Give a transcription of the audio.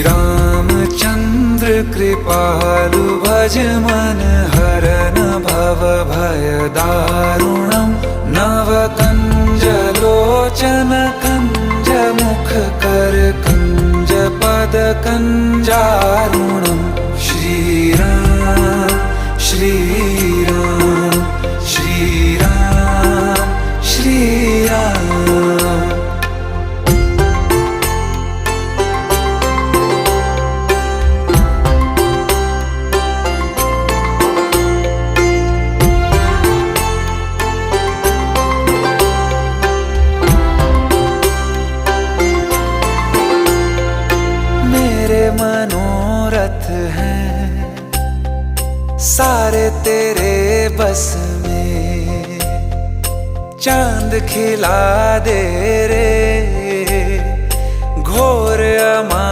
रामचंद्र कृपालु भज मन हरन भव भय दारुणम् नव कंज लोचन कंज मुख कर कंज पद कंजारुणम् श्रीराम श्रीराम श्रीराम श्रीराम। मेरे मनोरथ हैं सारे तेरे बस में, चांद खिला दे रे घोर अमा